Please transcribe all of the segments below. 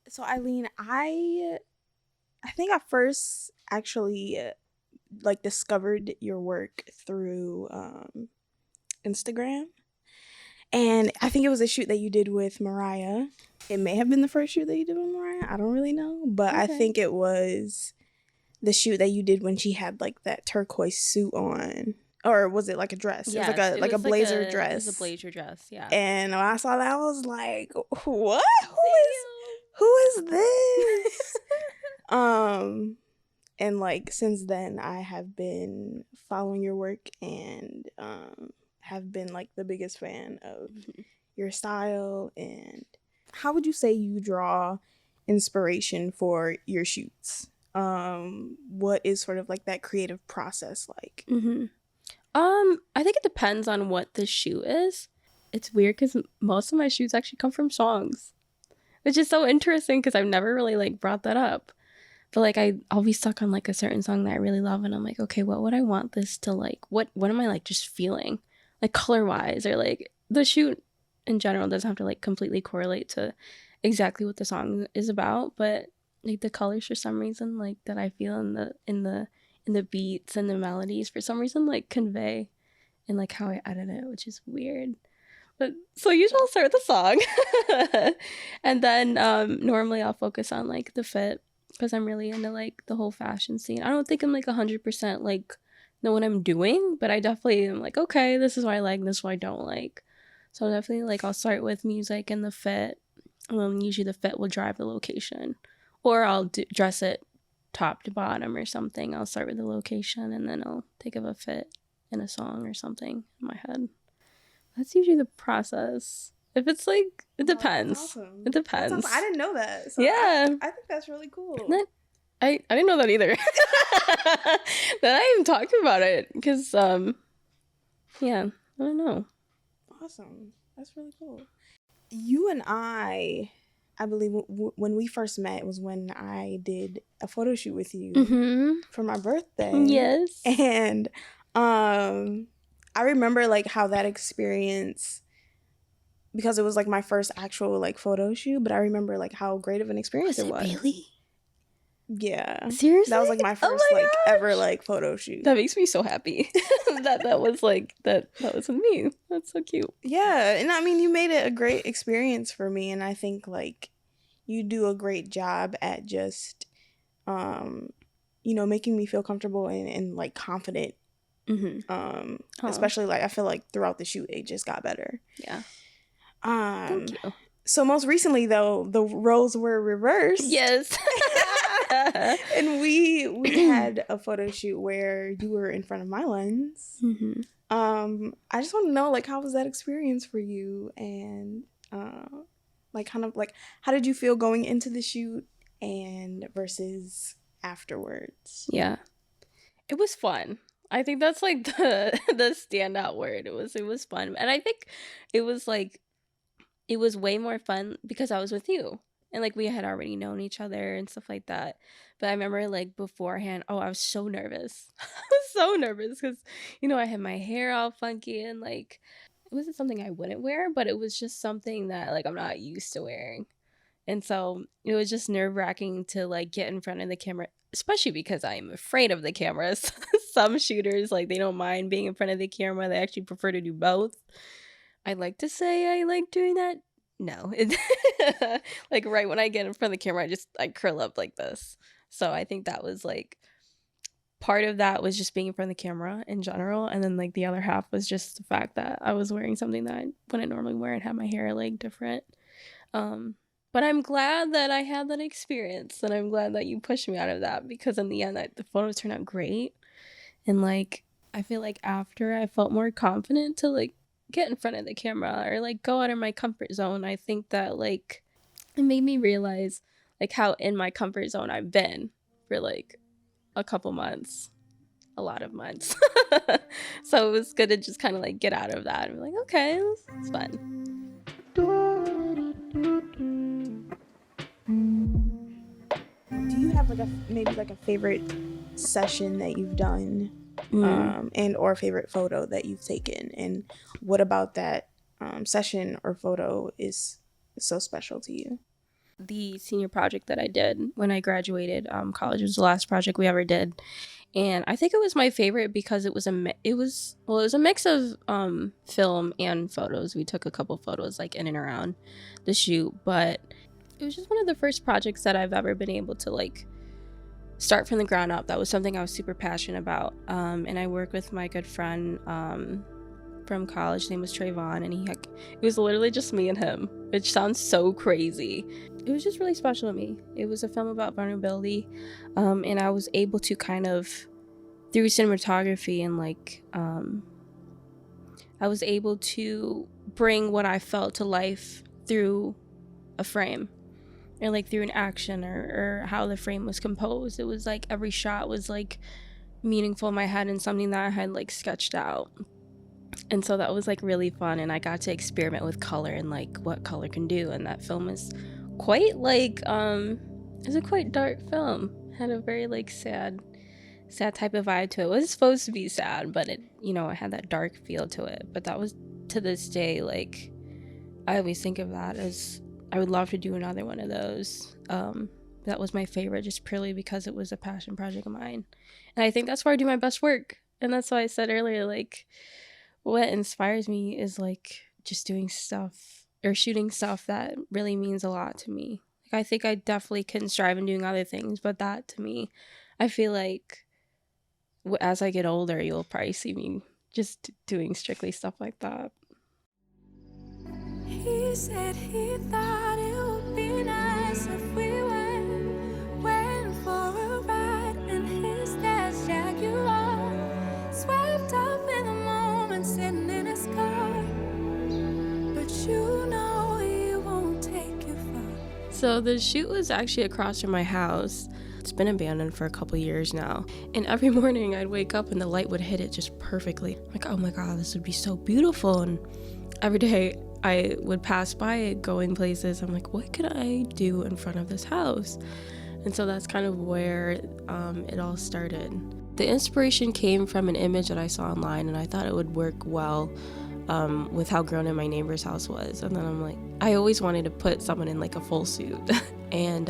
So Ailene, I think I first actually like discovered your work through Instagram, and I think it was a shoot that you did with Mariah. It may have been the first shoot that you did with Mariah. I don't really know, but I think it was the shoot that you did when she had like that turquoise suit on. Or was it like a dress? Yes, it was like a blazer dress. It was a blazer dress, yeah. And when I saw that, I was like, what? Who is this? And like since then I have been following your work and have been like the biggest fan of your style. And how would you say you draw inspiration for your shoots? What is sort of like that creative process like? I think it depends on what the shoot is. It's weird because most of my shoots actually come from songs, which is so interesting because I've never really like brought that up. But like I'll be stuck on like a certain song that I really love, and I'm like, okay, what would I want this to like? What am I like just feeling, like color wise, or like the shoot in general doesn't have to like completely correlate to exactly what the song is about, but like the colors for some reason like that I feel in the beats and the melodies for some reason like convey in like how I edit it, which is weird. But so usually I'll start with the song and then normally I'll focus on like the fit because I'm really into like the whole fashion scene. I don't think I'm like 100% like know what I'm doing, but I definitely am like, okay, this is what I like, this is what I don't like. So definitely like I'll start with music and the fit, and then usually the fit will drive the location, or I'll dress it top to bottom or something. I'll start with the location and then I'll think of a fit in a song or something in my head. That's usually the process. If it's like, it depends. Awesome. It depends. Awesome. I didn't know that. So yeah. I think that's really cool. I didn't know that either. That I even talked about it because, yeah, I don't know. Awesome. That's really cool. You and I believe when we first met was when I did a photo shoot with you for my birthday. Yes. And I remember like how that experience, because it was like my first actual like photo shoot, but I remember like how great of an experience it was. Really? Yeah. Seriously? That was like my first ever like photo shoot. That makes me so happy that was like that was with me. That's so cute. Yeah, and I mean you made it a great experience for me, and I think like you do a great job at just making me feel comfortable and like confident. Especially like I feel like throughout the shoot it just got better. Yeah. Thank you. So most recently though, the roles were reversed. Yes. And we had a photo shoot where you were in front of my lens. I just want to know like how was that experience for you, and like kind of like how did you feel going into the shoot and versus afterwards? Yeah, it was fun. I think that's like the standout word. It was fun, and I think it was way more fun because I was with you. And, like, we had already known each other and stuff like that. But I remember, like, beforehand, I was so nervous. I was so nervous because, I had my hair all funky and, like, it wasn't something I wouldn't wear, but it was just something that, like, I'm not used to wearing. And so it was just nerve-wracking to, like, get in front of the camera, especially because I am afraid of the cameras. Some shooters, like, they don't mind being in front of the camera. They actually prefer to do both. I like to say I like doing that. No, like right when I get in front of the camera, I curl up like this. So I think that was like part of that was just being in front of the camera in general, and then like the other half was just the fact that I was wearing something that I wouldn't normally wear and had my hair like different. But I'm glad that I had that experience, and I'm glad that you pushed me out of that, because in the end, the photos turned out great, and like I feel like after I felt more confident to like get in front of the camera or like go out of my comfort zone. I think that like it made me realize like how in my comfort zone I've been for like a couple months, a lot of months. So it was good to just kind of like get out of that and be like, okay, it's fun. Do you have like maybe like a favorite session that you've done, and or favorite photo that you've taken, and what about that session or photo is so special to you? The senior project that I did when I graduated college was the last project we ever did, and I think it was my favorite because it was a mix of film and photos. We took a couple photos like in and around the shoot, but it was just one of the first projects that I've ever been able to like start from the ground up. That was something I was super passionate about, and I worked with my good friend from college. His name was Trayvon, and it was literally just me and him, which sounds so crazy. It was just really special to me. It was a film about vulnerability, and I was able to kind of, through cinematography and like I was able to bring what I felt to life through a frame, or like through an action, or how the frame was composed. It was like every shot was like meaningful in my head and something that I had like sketched out. And so that was like really fun, and I got to experiment with color and like what color can do. And that film is quite like it's a quite dark film. It had a very like sad type of vibe to it. It was supposed to be sad, but it had that dark feel to it. But that was, to this day, like I always think of that as I would love to do another one of those. That was my favorite, just purely because it was a passion project of mine, and I think that's where I do my best work. And that's why I said earlier, like, what inspires me is like just doing stuff or shooting stuff that really means a lot to me. Like, I think I definitely can strive in doing other things, but that, to me, I feel like as I get older, you'll probably see me just doing strictly stuff like that. He said he thought it would be nice if we went for a ride in his dad's Jaguar, swept up in the moment, sitting in his car. But you know he won't take you far. So the shoot was actually across from my house. It's been abandoned for a couple years now. And every morning I'd wake up and the light would hit it just perfectly. I'm like, oh my God, this would be so beautiful. And every day I would pass by it going places. I'm like, what could I do in front of this house? And so that's kind of where it all started. The inspiration came from an image that I saw online, and I thought it would work well with how grown in my neighbor's house was. And then I'm like, I always wanted to put someone in like a full suit. And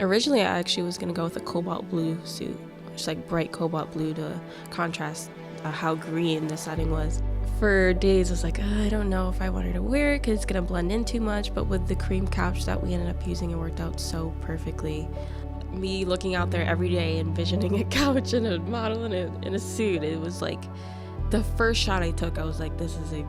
originally I actually was gonna go with a cobalt blue suit, which is like bright cobalt blue to contrast how green the setting was. For days I was like, I don't know if I wanted to wear it because it's gonna blend in too much, but with the cream couch that we ended up using, it worked out so perfectly. Me looking out there every day, envisioning a couch and a model in a suit, it was like the first shot I took, I was like, this is it.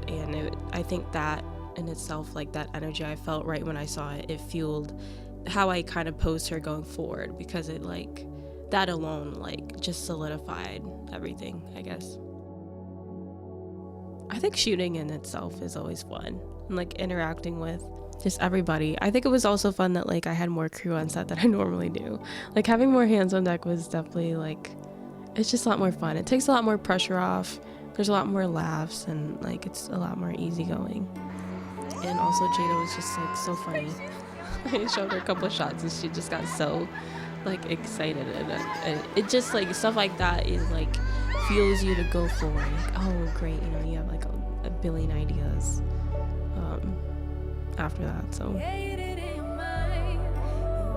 And I think that in itself, like that energy I felt right when I saw it, it fueled how I kind of posed her going forward, because it like that alone like just solidified everything, I guess. I think shooting in itself is always fun, and like interacting with just everybody. I think it was also fun that like I had more crew on set than I normally do. Like having more hands on deck was definitely like, it's just a lot more fun. It takes a lot more pressure off. There's a lot more laughs, and like it's a lot more easygoing. And also Jedah was just like so funny. I showed her a couple of shots and she just got so like excited, and it just like stuff like that is like fuels you to go forward. Like, oh great, you have like a billion ideas after that. So It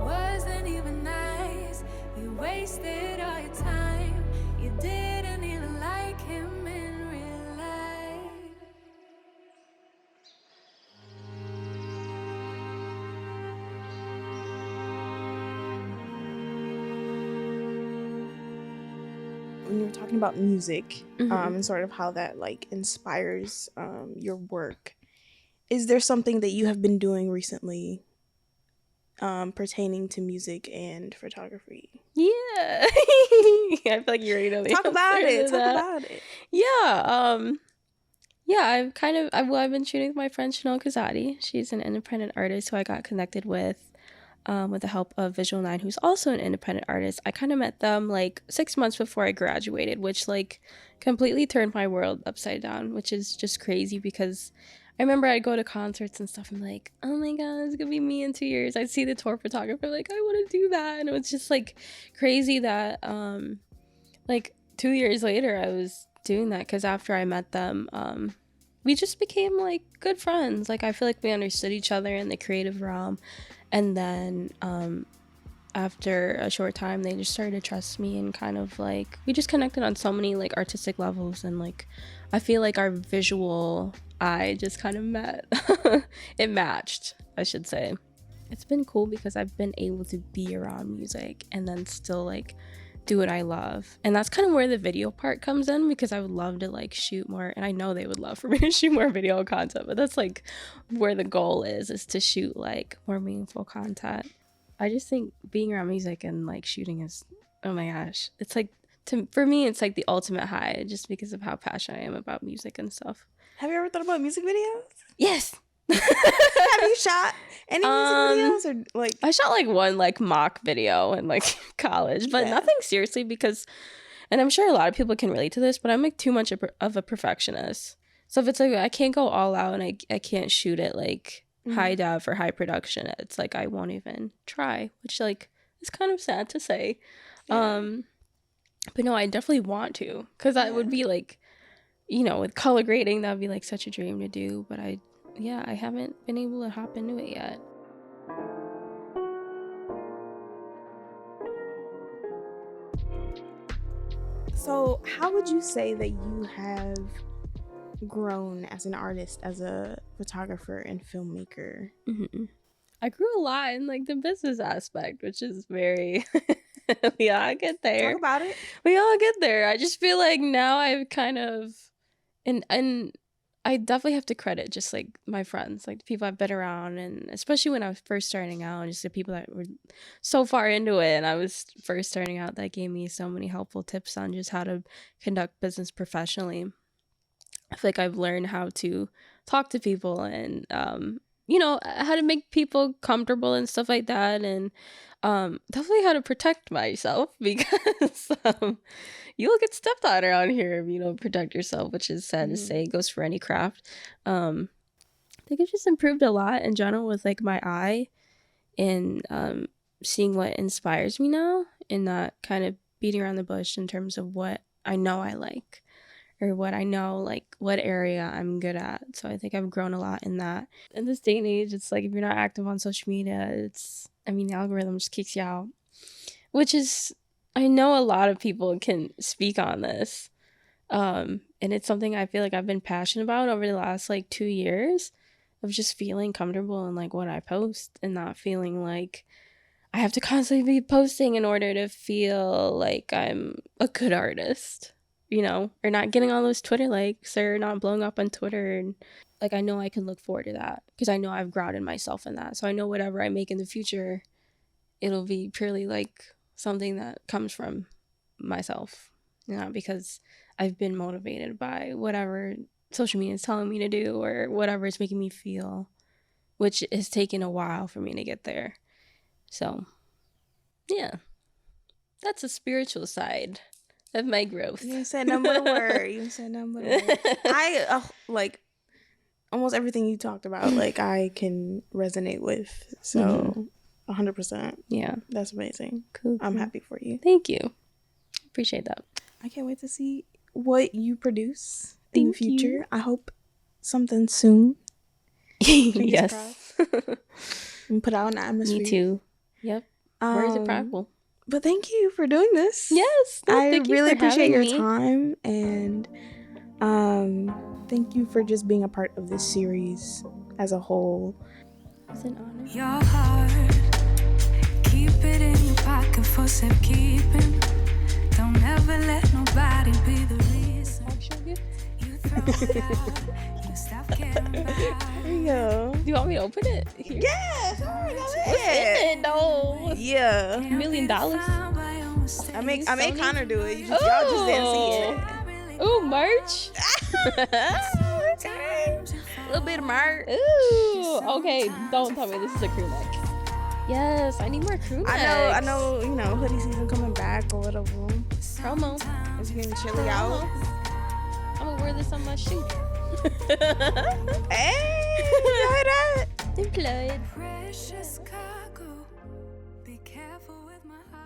wasn't even nice. You wasted all your time. You didn't even like him in real life. When you were talking about music, and sort of how that like inspires your work, is there something that you have been doing recently pertaining to music and photography? yeah. I feel like you already know the Talk about answer it. to Talk that. about it. Yeah, I've been shooting with my friend Chanel Kazadi. She's an independent artist who I got connected with with the help of Visual 9, who's also an independent artist. I kind of met them like 6 months before I graduated, which like completely turned my world upside down, which is just crazy because I remember I'd go to concerts and stuff and like, oh my god, it's gonna be me in 2 years. I'd see the tour photographer like, I want to do that, and it was just like crazy that like 2 years later I was doing that, because after I met them, we just became like good friends. Like I feel like we understood each other in the creative realm, and then after a short time they just started to trust me, and kind of like we just connected on so many like artistic levels, and like I feel like our visual eye just kind of met. It matched, I should say. It's been cool because I've been able to be around music and then still like do what I love, and that's kind of where the video part comes in, because I would love to like shoot more, and I know they would love for me to shoot more video content, but that's like where the goal is to shoot like more meaningful content. I just think being around music and like shooting is, oh my gosh, it's like for me it's like the ultimate high, just because of how passionate I am about music and stuff. Have you ever thought about music videos? Yes. Have you shot any music videos, or like? I shot like one like mock video in like college, but nothing seriously, because, and I'm sure a lot of people can relate to this, but I'm like too much of a perfectionist. So if it's like I can't go all out and I can't shoot it like high def or high production, it's like I won't even try, which like is kind of sad to say. But no, I definitely want to, because that would be like, you know, with color grading, that would be like such a dream to do, but I haven't been able to hop into it yet. So how would you say that you have grown as an artist, as a photographer and filmmaker? I grew a lot in like the business aspect, which is very we all get there. Talk about it. We all get there. I just feel like now I've kind of and I definitely have to credit just like my friends, like the people I've been around, and especially when I was first starting out, and just the people that were so far into it and I was first starting out, that gave me so many helpful tips on just how to conduct business professionally. I feel like I've learned how to talk to people, and you know, how to make people comfortable and stuff like that, and definitely how to protect myself, because you'll get stepped on around here if you don't protect yourself, which is sad to say. It goes for any craft. I think it just improved a lot in general with like my eye, and seeing what inspires me now, and not kind of beating around the bush in terms of what I know I like, or what I know, like what area I'm good at. So I think I've grown a lot in that. In this day and age, it's like if you're not active on social media, the algorithm just kicks you out, which is, I know a lot of people can speak on this. And it's something I feel like I've been passionate about over the last like 2 years, of just feeling comfortable in like what I post, and not feeling like I have to constantly be posting in order to feel like I'm a good artist, you know, or not getting all those Twitter likes, or not blowing up on Twitter. And like, I know I can look forward to that, because I know I've grounded myself in that. So I know whatever I make in the future, it'll be purely like something that comes from myself, not because I've been motivated by whatever social media is telling me to do, or whatever is making me feel, which has taken a while for me to get there. So yeah, that's a spiritual side of my growth. You said no but a word. I like almost everything you talked about, like I can resonate with. So 100%. Yeah. That's amazing. Cool. I'm happy for you. Thank you. Appreciate that. I can't wait to see what you produce in the future. I hope something soon. Yes. And put out an atmosphere. Me too. Yep. Where's it practical? But thank you for doing this. Yes. I really appreciate your time, and thank you for just being a part of this series as a whole. It's an honor. Your heart, keep it in your pocket for safekeeping. Don't ever let nobody be the reason you throw it out. You stop caring about. There you go. Do you want me to open it? Here? Yeah, sorry, go What's ahead. in it though? Yeah. $1 million? I make Connor do it. Y'all just didn't see it. Ooh, merch. Okay. A little bit of merch. Ooh, okay. Don't tell me this is a crew neck. Yes, I need more crew necks. I know, you know, hoodie season coming back or whatever. Promo. It's getting chilly out. I'm gonna wear this on my shoe. Hey, you heard that? Employed. Precious cargo, be careful with my heart.